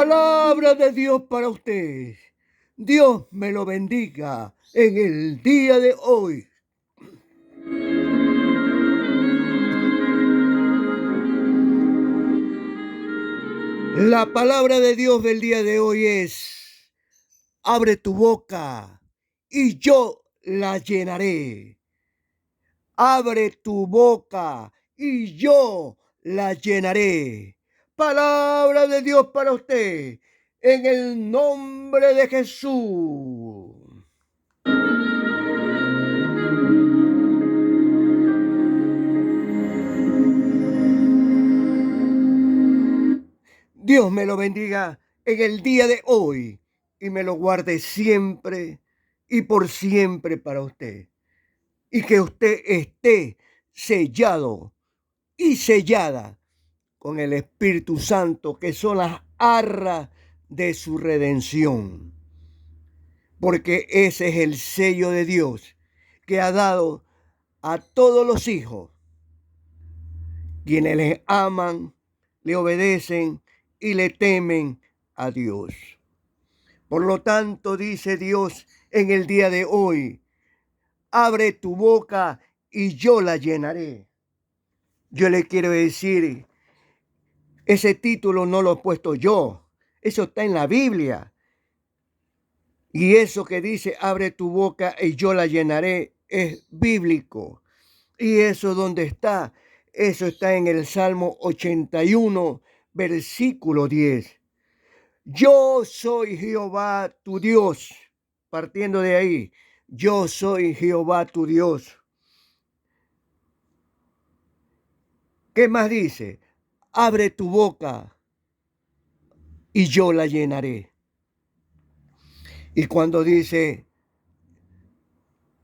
Palabra de Dios para usted. Dios me lo bendiga en el día de hoy. La palabra de Dios del día de hoy es: abre tu boca y yo la llenaré. Abre tu boca y yo la llenaré. Palabra de Dios para usted en el nombre de Jesús. Dios me lo bendiga en el día de hoy y me lo guarde siempre y por siempre para usted. Y que usted esté sellado y sellada con el Espíritu Santo, que son las arras de su redención. Porque ese es el sello de Dios que ha dado a todos los hijos, quienes le aman, le obedecen y le temen a Dios. Por lo tanto, dice Dios en el día de hoy: abre tu boca y yo la llenaré. Yo le quiero decir, ese título no lo he puesto yo, eso está en la Biblia. Y eso que dice, abre tu boca y yo la llenaré, es bíblico. Y eso donde está, eso está en el Salmo 81, versículo 10. Yo soy Jehová tu Dios. Partiendo de ahí, yo soy Jehová tu Dios. ¿Qué más dice? Abre tu boca y yo la llenaré. Y cuando dice,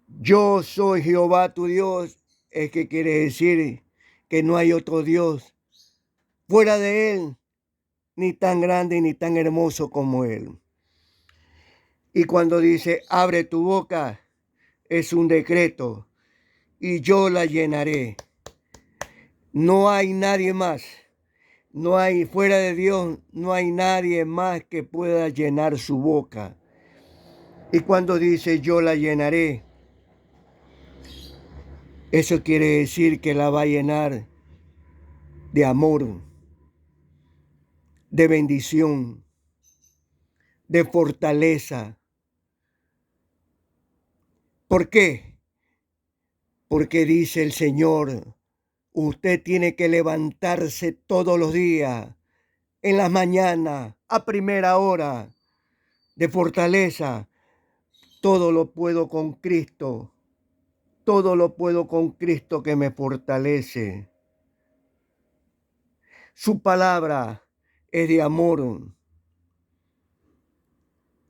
yo soy Jehová tu Dios, es que quiere decir que no hay otro Dios fuera de Él, ni tan grande ni tan hermoso como Él. Y cuando dice, abre tu boca, es un decreto y yo la llenaré. No hay nadie más. No hay, fuera de Dios, no hay nadie más que pueda llenar su boca. Y cuando dice yo la llenaré, eso quiere decir que la va a llenar de amor, de bendición, de fortaleza. ¿Por qué? Porque dice el Señor, usted tiene que levantarse todos los días, en las mañanas, a primera hora, de fortaleza. Todo lo puedo con Cristo. Todo lo puedo con Cristo que me fortalece. Su palabra es de amor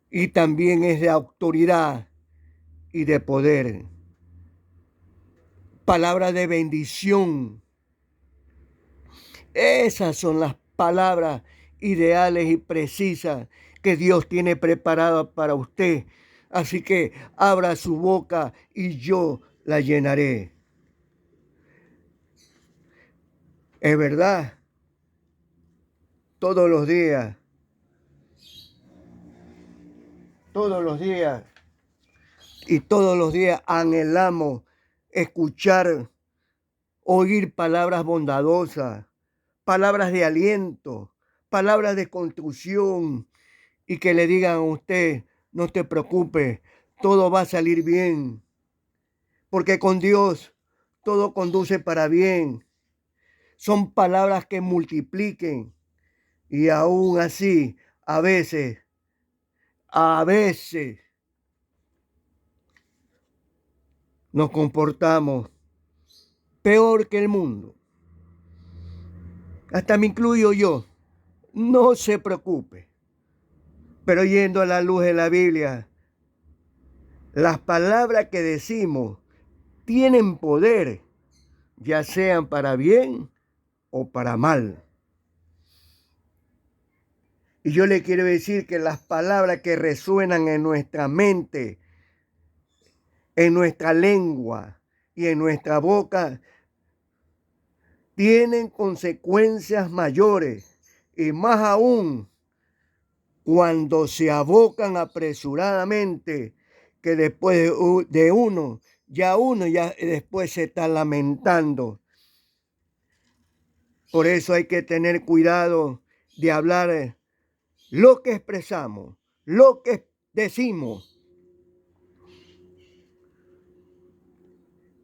y también es de autoridad y de poder. Palabra de bendición. Esas son las palabras ideales y precisas que Dios tiene preparadas para usted. Así que abra su boca y yo la llenaré. Es verdad, todos los días y todos los días anhelamos escuchar, oír palabras bondadosas, palabras de aliento, palabras de construcción y que le digan a usted, no te preocupes, todo va a salir bien, porque con Dios todo conduce para bien. Son palabras que multipliquen y aún así, a veces, nos comportamos peor que el mundo. Hasta me incluyo yo. No se preocupe. Pero yendo a la luz de la Biblia, las palabras que decimos tienen poder, ya sean para bien o para mal. Y yo le quiero decir que las palabras que resuenan en nuestra mente, en nuestra lengua y en nuestra boca, tienen consecuencias mayores y más aún cuando se abocan apresuradamente, que después de uno ya después se está lamentando. Por eso hay que tener cuidado de hablar lo que expresamos, lo que decimos.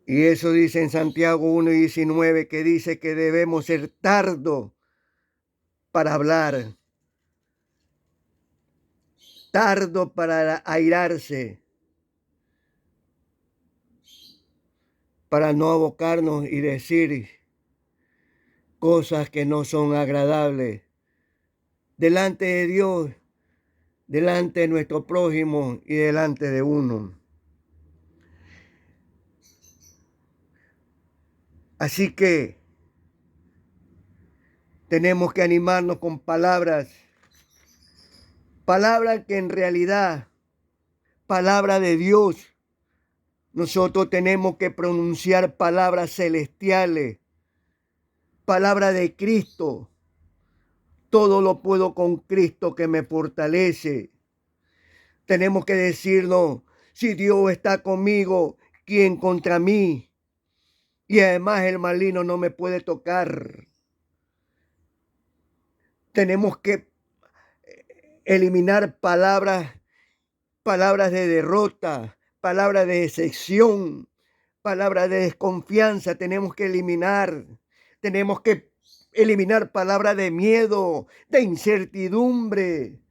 Y eso dice en Santiago 1:19, que dice que debemos ser tardos para hablar, tardo para airarse, para no abocarnos y decir cosas que no son agradables delante de Dios, delante de nuestro prójimo y delante de uno. Así que tenemos que animarnos con palabras que en realidad, palabra de Dios. Nosotros tenemos que pronunciar palabras celestiales, palabra de Cristo. Todo lo puedo con Cristo que me fortalece. Tenemos que decirnos, si Dios está conmigo, ¿quién contra mí? Y además el maligno no me puede tocar. Tenemos que eliminar palabras de derrota, palabras de decepción, palabras de desconfianza. Tenemos que eliminar palabras de miedo, de incertidumbre,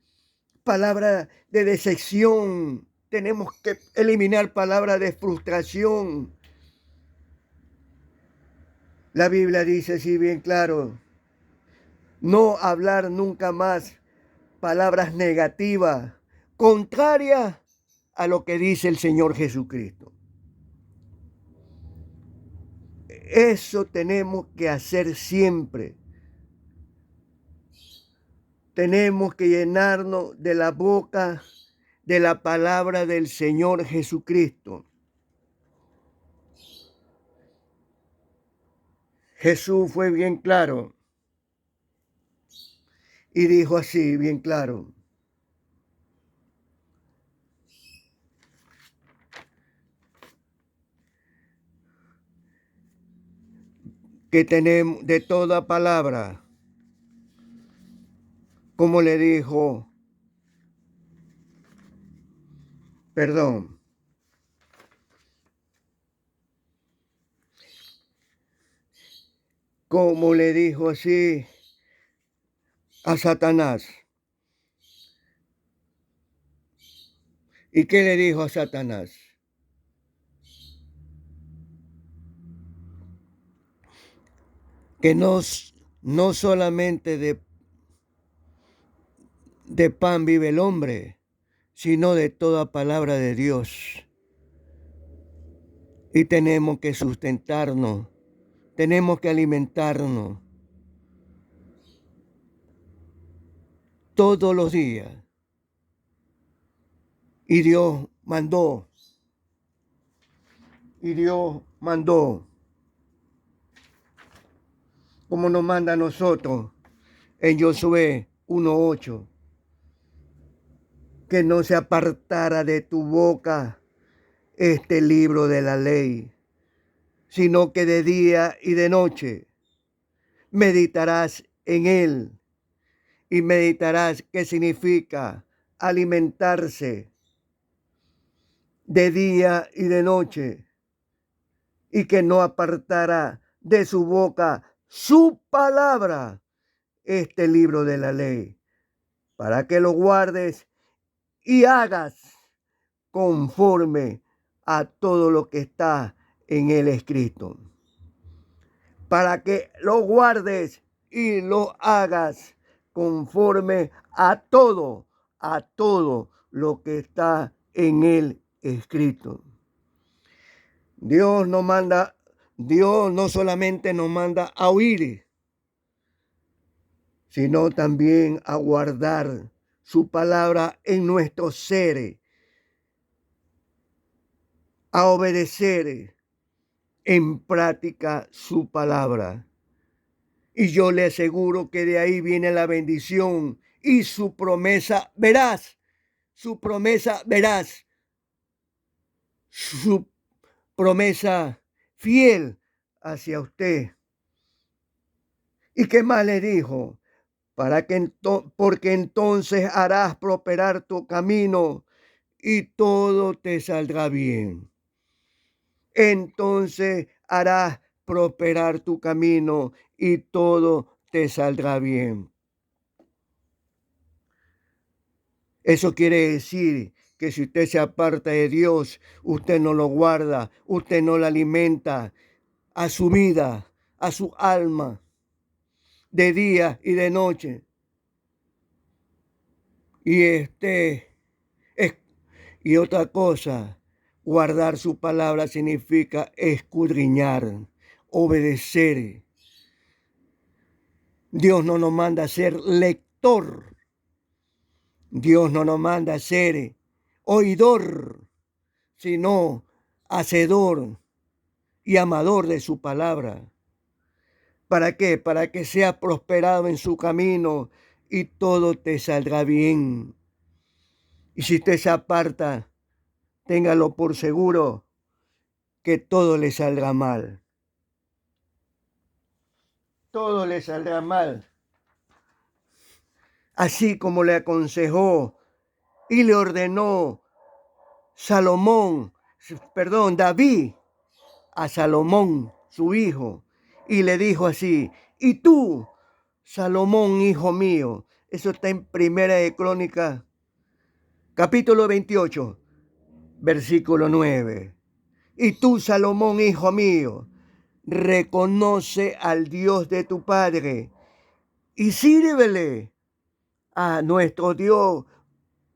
palabras de decepción. Tenemos que eliminar palabras de frustración. La Biblia dice así bien claro, no hablar nunca más palabras negativas, contrarias a lo que dice el Señor Jesucristo. Eso tenemos que hacer siempre. Tenemos que llenarnos de la boca de la palabra del Señor Jesucristo. Jesús fue bien claro y dijo así, bien claro: que tenemos de toda palabra, como le dijo, como le dijo así a Satanás. ¿Y qué le dijo a Satanás? Que no solamente de pan vive el hombre, sino de toda palabra de Dios. Y tenemos que sustentarnos, tenemos que alimentarnos todos los días. Y Dios mandó, como nos manda a nosotros en Josué 1:8, que no se apartara de tu boca este libro de la ley, sino que de día y de noche meditarás en él. Y meditarás, ¿qué significa? Alimentarse de día y de noche, y que no apartara de su boca su palabra, este libro de la ley, para que lo guardes y hagas conforme a todo lo que está en el escrito. Para que lo guardes y lo hagas conforme a todo lo que está en el escrito. Dios no solamente nos manda a oír, sino también a guardar su palabra en nuestros seres, a obedecer en práctica su palabra. Y yo le aseguro que de ahí viene la bendición y su promesa verás, su promesa verás, su promesa fiel hacia usted. ¿Y qué más le dijo? Porque entonces harás prosperar tu camino y todo te saldrá bien. Entonces harás prosperar tu camino y todo te saldrá bien. Eso quiere decir que si usted se aparta de Dios, usted no lo guarda, usted no lo alimenta a su vida, a su alma, de día y de noche. Y otra cosa, guardar su palabra significa escudriñar, obedecer. Dios no nos manda a ser lector. Dios no nos manda a ser oidor, sino hacedor y amador de su palabra. ¿Para qué? Para que sea prosperado en su camino y todo te saldrá bien. Y si usted se aparta, téngalo por seguro que todo le saldrá mal. Todo le saldrá mal. Así como le aconsejó y le ordenó David a Salomón, su hijo, y le dijo así: y tú, Salomón, hijo mío. Eso está en Primera de Crónicas, capítulo 28, versículo 9. Y tú, Salomón, hijo mío, reconoce al Dios de tu padre y sírvele a nuestro Dios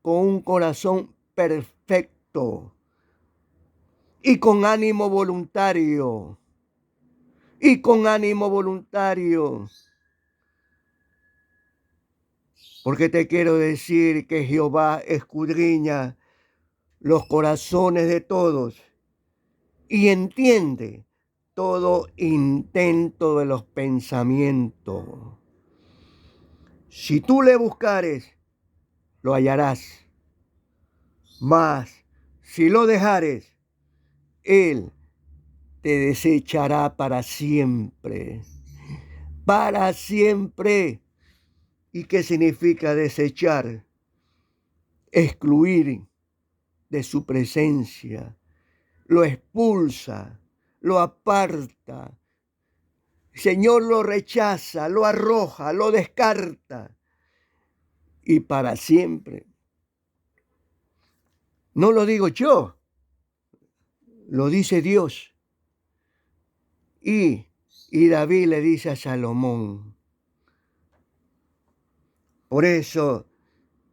con un corazón perfecto y con ánimo voluntario. Y con ánimo voluntario. Porque te quiero decir que Jehová escudriña los corazones de todos y entiende todo intento de los pensamientos. Si tú le buscares, lo hallarás. Mas si lo dejares, él te desechará para siempre. Para siempre. ¿Y qué significa desechar? Excluir de su presencia. Lo expulsa, lo aparta. El Señor lo rechaza, lo arroja, lo descarta. Y para siempre. No lo digo yo, lo dice Dios. Y David le dice a Salomón. Por eso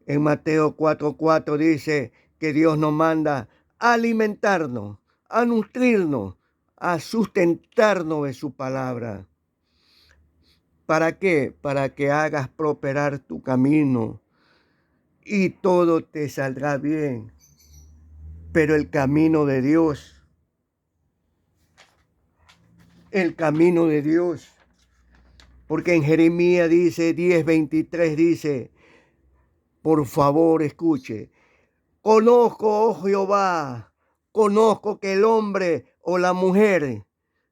en Mateo 4:4 dice que Dios nos manda a alimentarnos, a nutrirnos, a sustentarnos de su palabra. ¿Para qué? Para que hagas prosperar tu camino y todo te saldrá bien. Pero el camino de Dios, porque en Jeremías dice 10:23 dice, por favor escuche, conozco, oh Jehová, conozco que el hombre o la mujer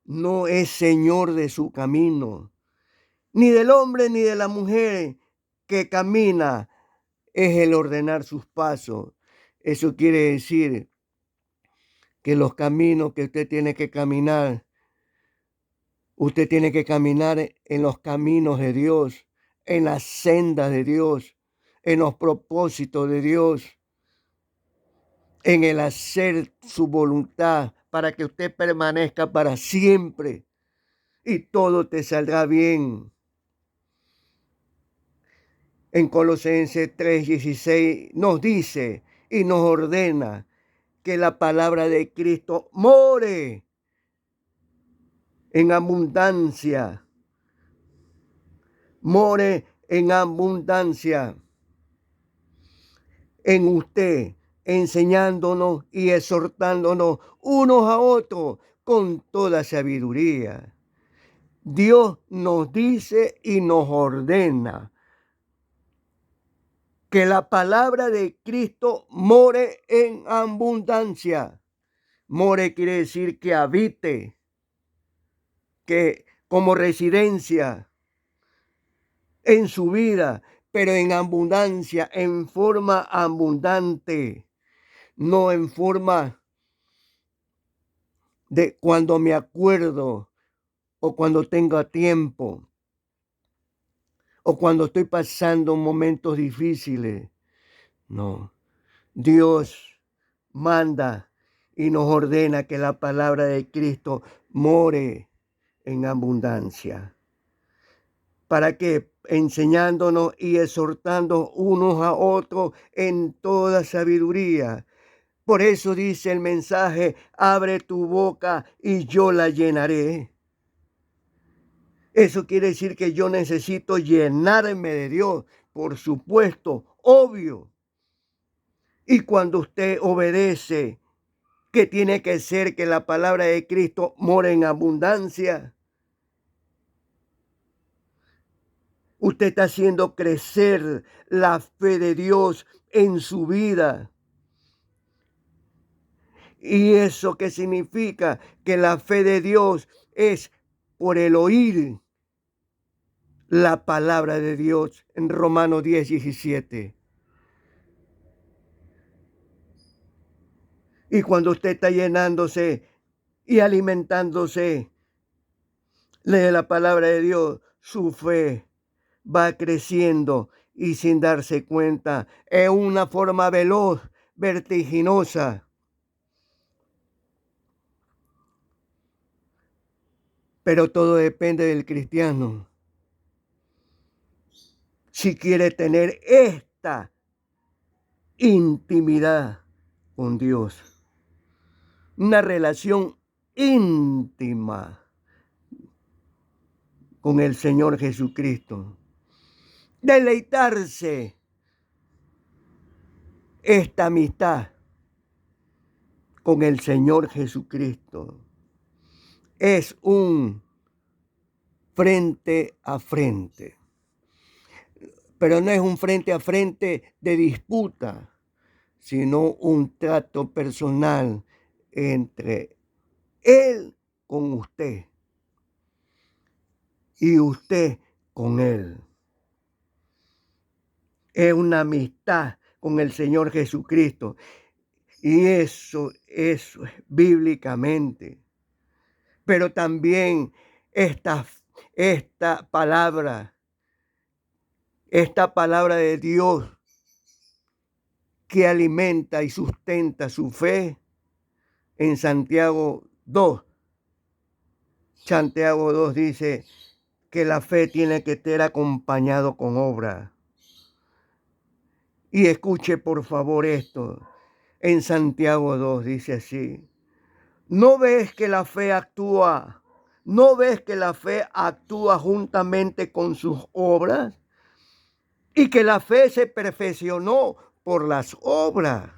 no es señor de su camino, ni del hombre ni de la mujer que camina es el ordenar sus pasos. Eso quiere decir que los caminos que usted tiene que caminar en los caminos de Dios, en las sendas de Dios, en los propósitos de Dios, en el hacer su voluntad para que usted permanezca para siempre y todo te saldrá bien. En Colosenses 3:16 nos dice y nos ordena que la palabra de Cristo more en abundancia. More en abundancia en usted, enseñándonos y exhortándonos unos a otros con toda sabiduría. Dios nos dice y nos ordena que la palabra de Cristo more en abundancia. More quiere decir que habite, que como residencia en su vida, pero en abundancia, en forma abundante, no en forma de cuando me acuerdo o cuando tenga tiempo o cuando estoy pasando momentos difíciles. No, Dios manda y nos ordena que la palabra de Cristo more en abundancia. ¿Para que enseñándonos y exhortando unos a otros en toda sabiduría? Por eso dice el mensaje, abre tu boca y yo la llenaré. Eso quiere decir que yo necesito llenarme de Dios, por supuesto, obvio. Y cuando usted obedece, que tiene que ser que la palabra de Cristo more en abundancia, usted está haciendo crecer la fe de Dios en su vida. ¿Y eso qué significa? Que la fe de Dios es por el oír la palabra de Dios en Romanos 10:17. Y cuando usted está llenándose y alimentándose de la palabra de Dios, su fe va creciendo y sin darse cuenta, es una forma veloz, vertiginosa. Pero todo depende del cristiano. Si quiere tener esta intimidad con Dios, una relación íntima con el Señor Jesucristo, deleitarse esta amistad con el Señor Jesucristo. Es un frente a frente, pero no es un frente a frente de disputa, sino un trato personal entre Él con usted y usted con Él. Es una amistad con el Señor Jesucristo. Y eso es bíblicamente. Pero también esta palabra de Dios que alimenta y sustenta su fe en Santiago 2. Santiago 2 dice que la fe tiene que estar acompañado con obra. Y escuche por favor esto. En Santiago 2 dice así: ¿no ves que la fe actúa? ¿No ves que la fe actúa juntamente con sus obras? Y que la fe se perfeccionó por las obras.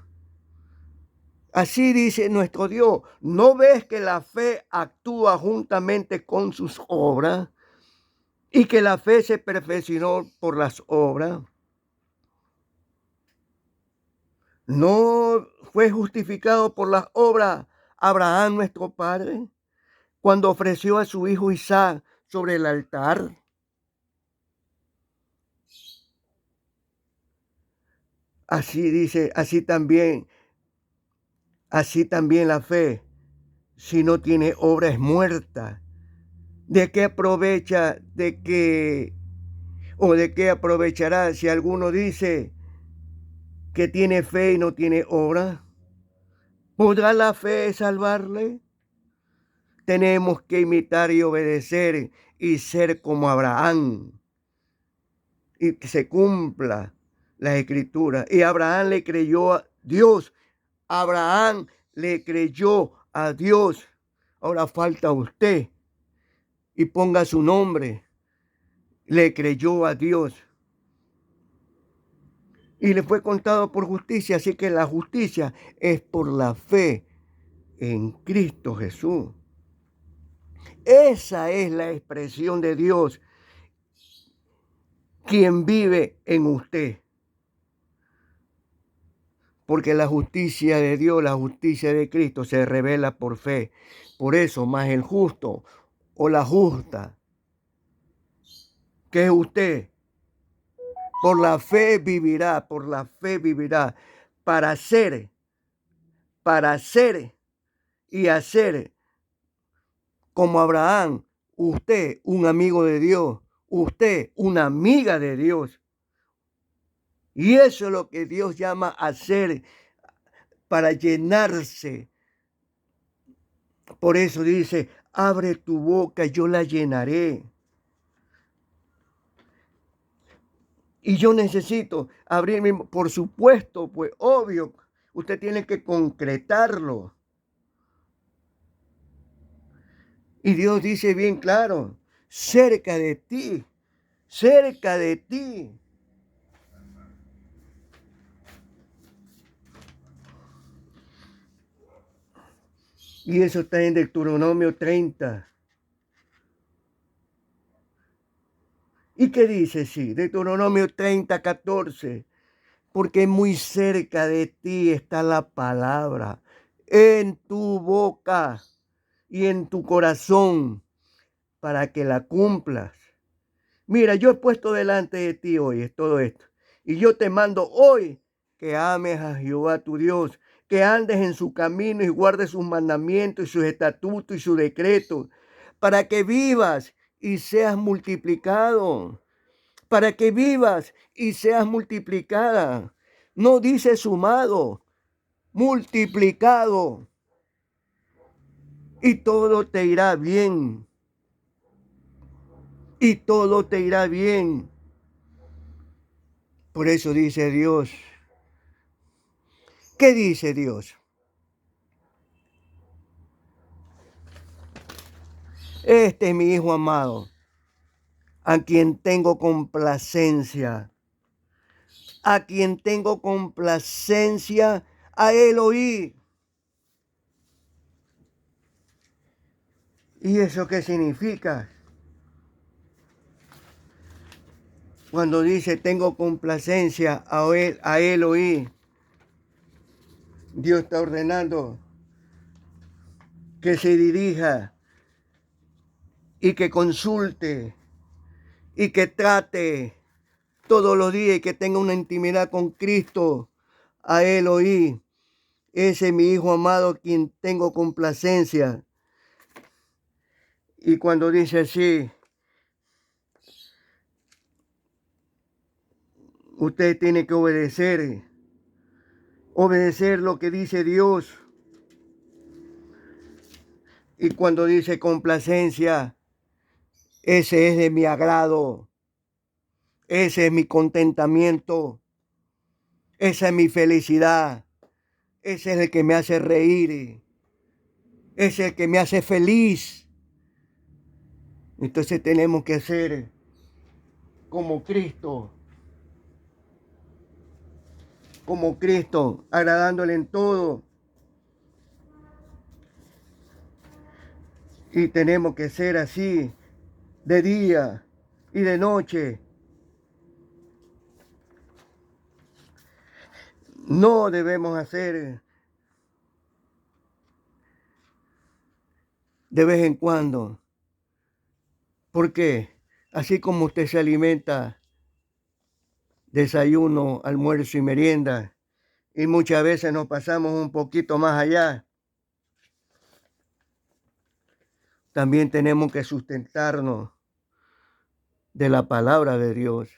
Así dice nuestro Dios. ¿No ves que la fe actúa juntamente con sus obras? Y que la fe se perfeccionó por las obras. ¿No fue justificado por las obras Abraham nuestro padre cuando ofreció a su hijo Isaac sobre el altar? Así dice, así también la fe, si no tiene obra, es muerta. ¿De qué aprovecha, de qué aprovechará si alguno dice que tiene fe y no tiene obra? ¿Podrá la fe salvarle? Tenemos que imitar y obedecer y ser como Abraham, y que se cumpla la escritura. Y Abraham le creyó a Dios. Abraham le creyó a Dios. Ahora falta usted y ponga su nombre. Le creyó a Dios y le fue contado por justicia. Así que la justicia es por la fe en Cristo Jesús. Esa es la expresión de Dios, quien vive en usted. porque la justicia de Dios, la justicia de Cristo se revela por fe. Por eso, más el justo o la justa, que es usted, por la fe vivirá, por la fe vivirá, para ser y hacer como Abraham, usted un amigo de Dios, usted una amiga de Dios. Y eso es lo que Dios llama a hacer para llenarse. Por eso dice, abre tu boca, yo la llenaré. Y yo necesito abrir por supuesto, pues obvio, usted tiene que concretarlo. Y Dios dice bien claro, cerca de ti, cerca de ti. Y eso está en Deuteronomio 30. ¿Y qué dice? Sí, Deuteronomio 30, 14. Porque muy cerca de ti está la palabra, en tu boca y en tu corazón, para que la cumplas. Mira, yo he puesto delante de ti hoy es todo esto. Y yo te mando hoy que ames a Jehová tu Dios, que andes en su camino y guardes sus mandamientos y sus estatutos y sus decretos, para que vivas y seas multiplicado, para que vivas y seas multiplicada. No dice sumado, multiplicado. Y todo te irá bien. Y todo te irá bien. Por eso dice Dios. ¿Qué dice Dios? Este es mi hijo amado, a quien tengo complacencia. A quien tengo complacencia, a él oí. ¿Y eso qué significa? Cuando dice tengo complacencia, a él oí. Dios está ordenando que se dirija y que consulte y que trate todos los días y que tenga una intimidad con Cristo. A él oí. Ese es mi hijo amado, quien tengo complacencia. Y cuando dice así, usted tiene que obedecer. Obedecer lo que dice Dios. Y cuando dice complacencia, ese es de mi agrado. Ese es mi contentamiento. Esa es mi felicidad. Ese es el que me hace reír. Ese es el que me hace feliz. Entonces tenemos que ser como Cristo. Como Cristo, agradándole en todo. Y tenemos que ser así, de día y de noche. No debemos hacer de vez en cuando. Porque así como usted se alimenta, desayuno, almuerzo y merienda, y muchas veces nos pasamos un poquito más allá, también tenemos que sustentarnos de la palabra de Dios,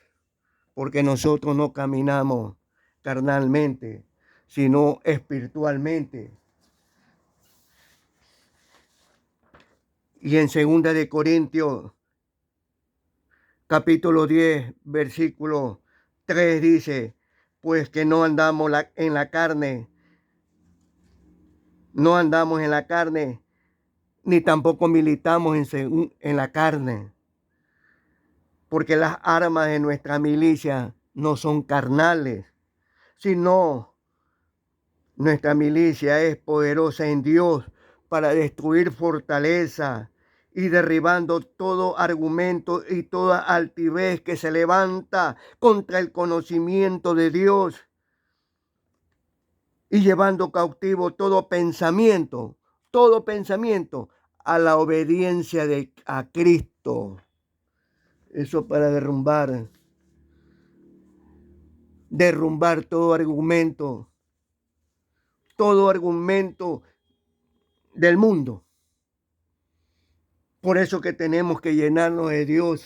porque nosotros no caminamos carnalmente, sino espiritualmente. Y en 2 Corintios, capítulo 10, versículo 3 dice, pues que no andamos en la carne, no andamos en la carne, ni tampoco militamos en la carne, porque las armas de nuestra milicia no son carnales, sino nuestra milicia es poderosa en Dios para destruir fortaleza y derribando todo argumento y toda altivez que se levanta contra el conocimiento de Dios. y llevando cautivo todo pensamiento a la obediencia a Cristo. Eso para derrumbar todo argumento del mundo. Por eso que tenemos que llenarnos de Dios,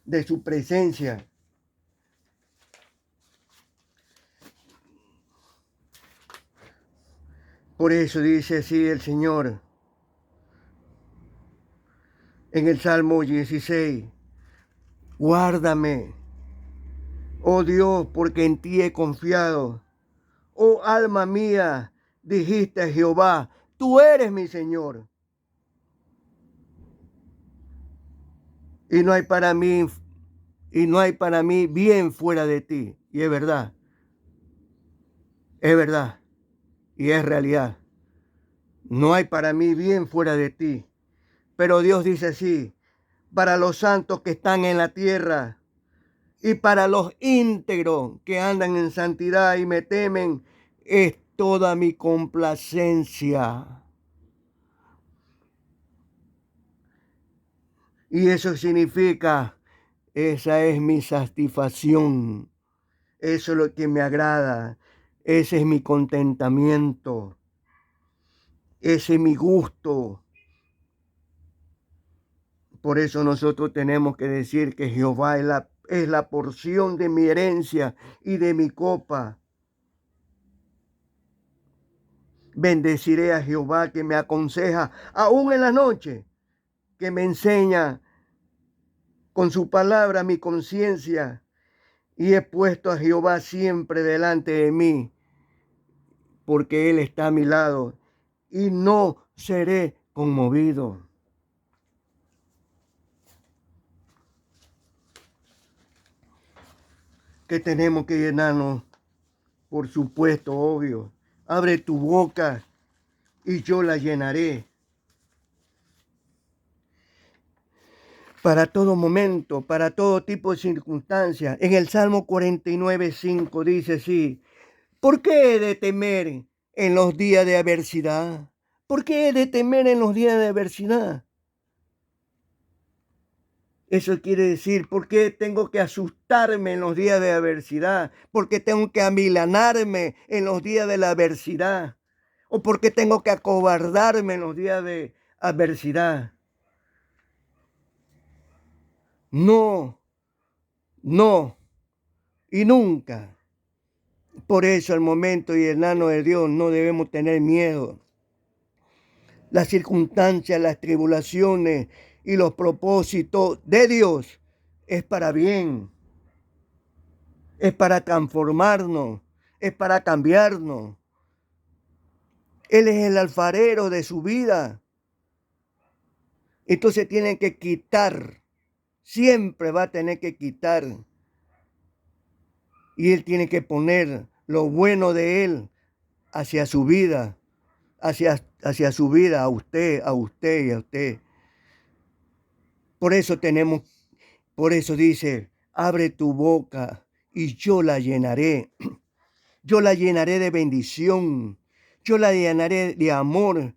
de su presencia. Por eso dice así el Señor en el Salmo 16, guárdame, oh Dios, porque en ti he confiado. Oh alma mía, dijiste a Jehová, tú eres mi Señor. Y no hay para mí bien fuera de ti. Y es verdad y es realidad. No hay para mí bien fuera de ti. Pero Dios dice así, para los santos que están en la tierra y para los íntegros que andan en santidad y me temen, es toda mi complacencia. Y eso significa, esa es mi satisfacción, eso es lo que me agrada, ese es mi contentamiento, ese es mi gusto. Por eso nosotros tenemos que decir que Jehová es la porción de mi herencia y de mi copa. Bendeciré a Jehová que me aconseja aún en la noche, que me enseña con su palabra mi conciencia, y he puesto a Jehová siempre delante de mí, porque Él está a mi lado y no seré conmovido. Que tenemos que llenarnos, por supuesto, obvio. Abre tu boca y yo la llenaré. Para todo momento, para todo tipo de circunstancias. En el Salmo 49:5 dice así, ¿por qué he de temer en los días de adversidad? ¿Por qué he de temer en los días de adversidad? Eso quiere decir, ¿por qué tengo que asustarme en los días de adversidad? ¿Por qué tengo que amilanarme en los días de la adversidad? ¿O por qué tengo que acobardarme en los días de adversidad? No, no y nunca. Por eso al momento y el enano de Dios no debemos tener miedo. Las circunstancias, las tribulaciones y los propósitos de Dios es para bien. Es para transformarnos, es para cambiarnos. Él es el alfarero de su vida. Entonces tiene que quitar, siempre va a tener que quitar. Y Él tiene que poner lo bueno de Él hacia su vida, hacia su vida, a usted y a usted. Por eso dice, abre tu boca y yo la llenaré. Yo la llenaré de bendición. Yo la llenaré de amor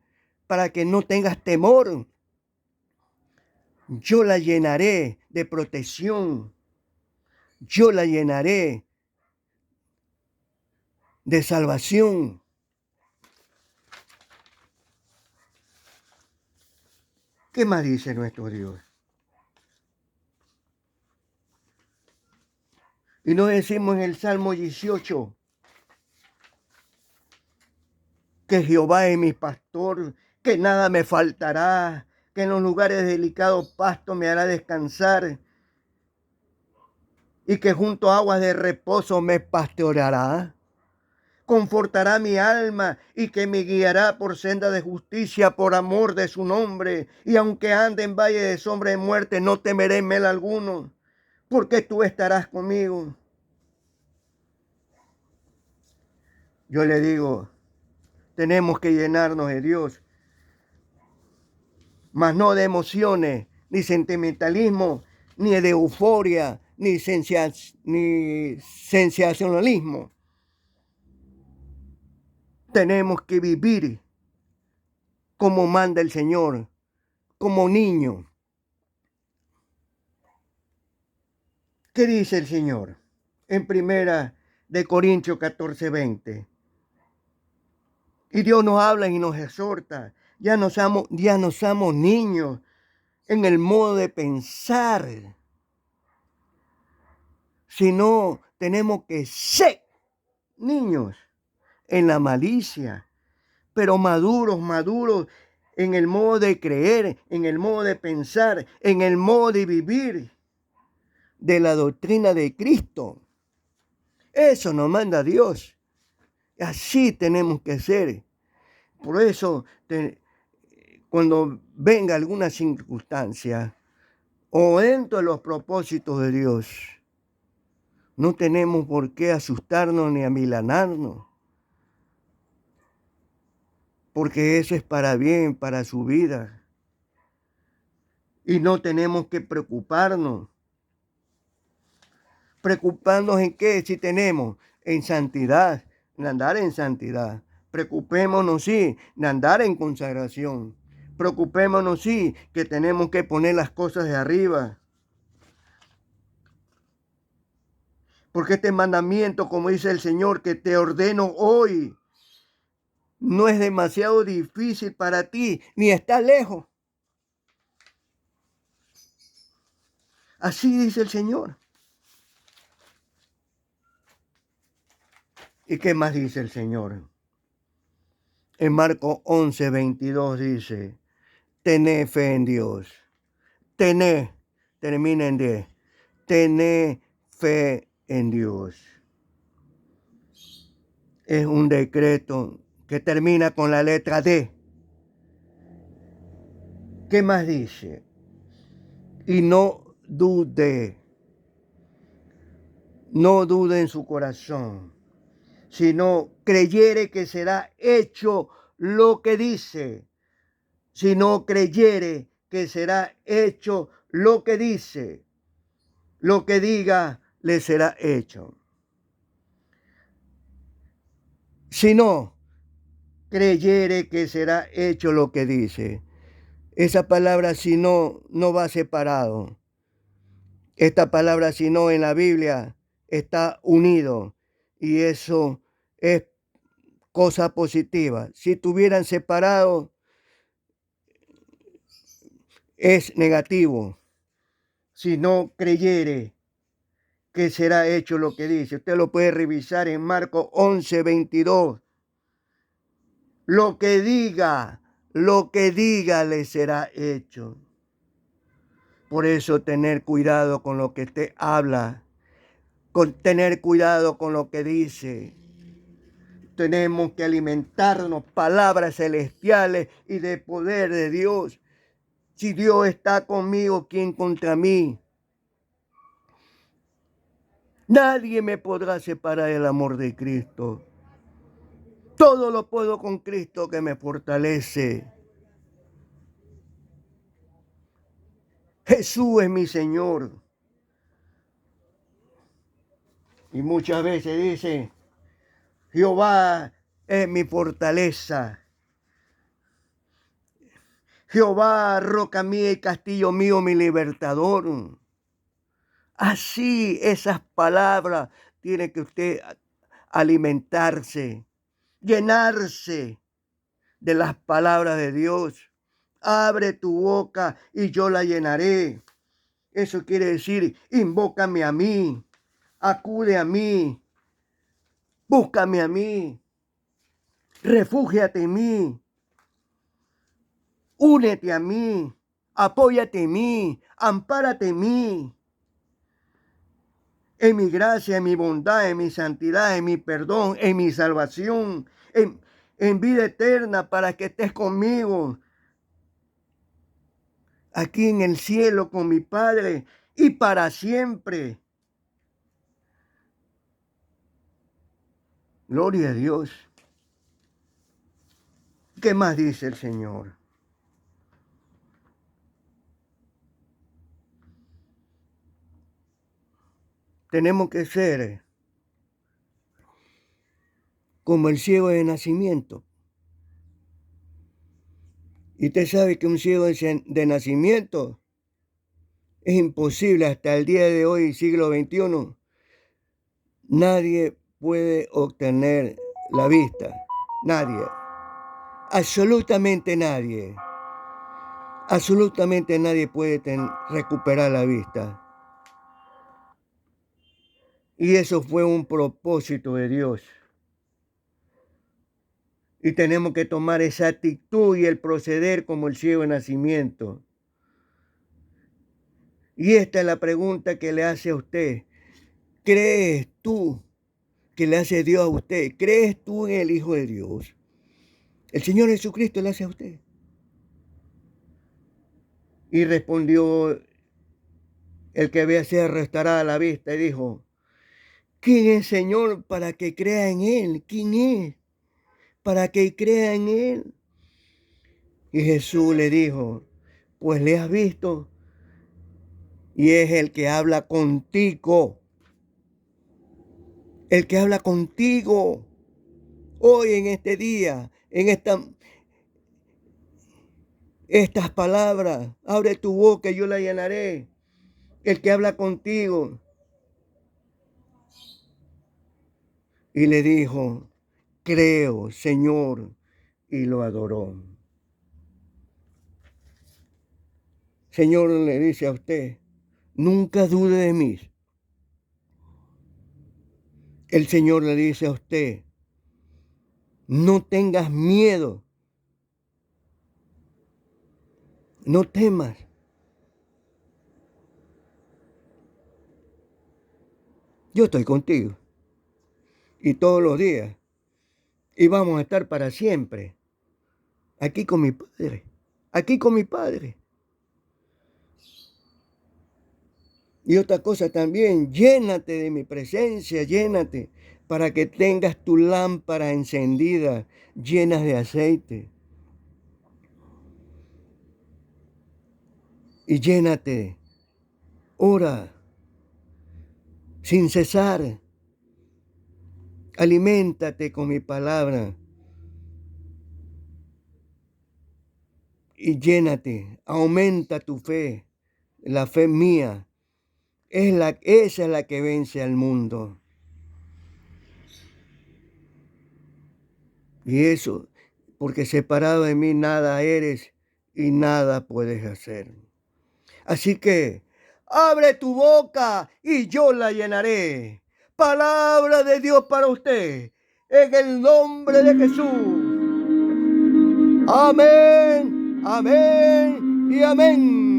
para que no tengas temor. Yo la llenaré de protección. Yo la llenaré de salvación. ¿Qué más dice nuestro Dios? Y nos decimos en el Salmo 18 que Jehová es mi pastor, que nada me faltará, que en los lugares delicados pastos me hará descansar y que junto a aguas de reposo me pastoreará. Confortará mi alma y que me guiará por senda de justicia por amor de su nombre. Y aunque ande en valle de sombra de muerte, no temeré mal alguno, porque tú estarás conmigo. Yo le digo, tenemos que llenarnos de Dios, mas no de emociones, ni sentimentalismo, ni de euforia, ni sensacionalismo. Tenemos que vivir como manda el Señor, como niño. ¿Qué dice el Señor? En primera de Corintios 14:20. Y Dios nos habla y nos exhorta. Ya no somos niños en el modo de pensar, sino tenemos que ser niños en la malicia, pero maduros en el modo de creer, en el modo de pensar, en el modo de vivir de la doctrina de Cristo. Eso nos manda Dios. Así tenemos que ser. Por eso, cuando venga alguna circunstancia o dentro de los propósitos de Dios, no tenemos por qué asustarnos ni amilanarnos, porque eso es para bien, para su vida. Y no tenemos que preocuparnos. ¿Preocuparnos en qué? Si tenemos en santidad, en andar en santidad. Preocupémonos, sí, de andar en consagración. Preocupémonos, sí, que tenemos que poner las cosas de arriba. Porque este mandamiento, como dice el Señor, que te ordeno hoy, no es demasiado difícil para ti, ni está lejos. Así dice el Señor. ¿Y qué más dice el Señor? En Marcos 11:22 dice, tened fe en Dios. Tened, termina en D. Tened fe en Dios. Es un decreto que termina con la letra D. ¿Qué más dice? Y no dude en su corazón, sino creyere que será hecho lo que dice. Si no creyere que será hecho lo que dice, lo que diga le será hecho. Si no creyere que será hecho lo que dice. Esa palabra si no, no va separado. Esta palabra si no en la Biblia está unido y eso es cosa positiva. Si estuvieran separados es negativo. Si no creyere que será hecho lo que dice. Usted lo puede revisar en Marcos 11:22. Lo que diga le será hecho. Por eso tener cuidado con lo que usted habla, con tener cuidado con lo que dice. Tenemos que alimentarnos palabras celestiales y de poder de Dios. Si Dios está conmigo, ¿quién contra mí? Nadie me podrá separar del amor de Cristo. Todo lo puedo con Cristo que me fortalece. Jesús es mi Señor. Y muchas veces dice, Jehová es mi fortaleza. Jehová, roca mía y castillo mío, mi libertador. Así esas palabras tiene que usted alimentarse, llenarse de las palabras de Dios. Abre tu boca y yo la llenaré. Eso quiere decir, invócame a mí, acude a mí, búscame a mí, refúgiate en mí, únete a mí, apóyate en mí, ampárate en mí. En mi gracia, en mi bondad, en mi santidad, en mi perdón, en mi salvación, en vida eterna para que estés conmigo aquí en el cielo con mi Padre y para siempre. Gloria a Dios. ¿Qué más dice el Señor? Tenemos que ser como el ciego de nacimiento. Y usted sabe que un ciego de nacimiento es imposible hasta el día de hoy, siglo XXI. Nadie puede obtener la vista. Nadie. Absolutamente nadie. Absolutamente nadie puede recuperar la vista. Y eso fue un propósito de Dios. Y tenemos que tomar esa actitud y el proceder como el ciego de nacimiento. Y esta es la pregunta que le hace a usted. ¿Crees tú que le hace Dios a usted? ¿Crees tú en el Hijo de Dios? El Señor Jesucristo le hace a usted. Y respondió el que había sido restaurada la vista y dijo, ¿quién es, Señor, para que crea en Él? ¿Quién es para que crea en Él? Y Jesús le dijo, pues le has visto y es el que habla contigo. El que habla contigo hoy en este día, en estas palabras. Abre tu boca y yo la llenaré. El que habla contigo. Y le dijo, creo, Señor, y lo adoró. Señor le dice a usted, nunca dude de mí. El Señor le dice a usted, no tengas miedo, no temas. Yo estoy contigo y todos los días y vamos a estar para siempre aquí con mi Padre, aquí con mi Padre. Y otra cosa también, llénate de mi presencia, llénate para que tengas tu lámpara encendida, llenas de aceite. Y llénate, ora, sin cesar. Aliméntate con mi palabra. Y llénate, aumenta tu fe, la fe mía. Esa es la que vence al mundo. Y eso, porque separado de mí nada eres y nada puedes hacer. Así que abre tu boca y yo la llenaré. Palabra de Dios para usted, en el nombre de Jesús. Amén, amén y amén.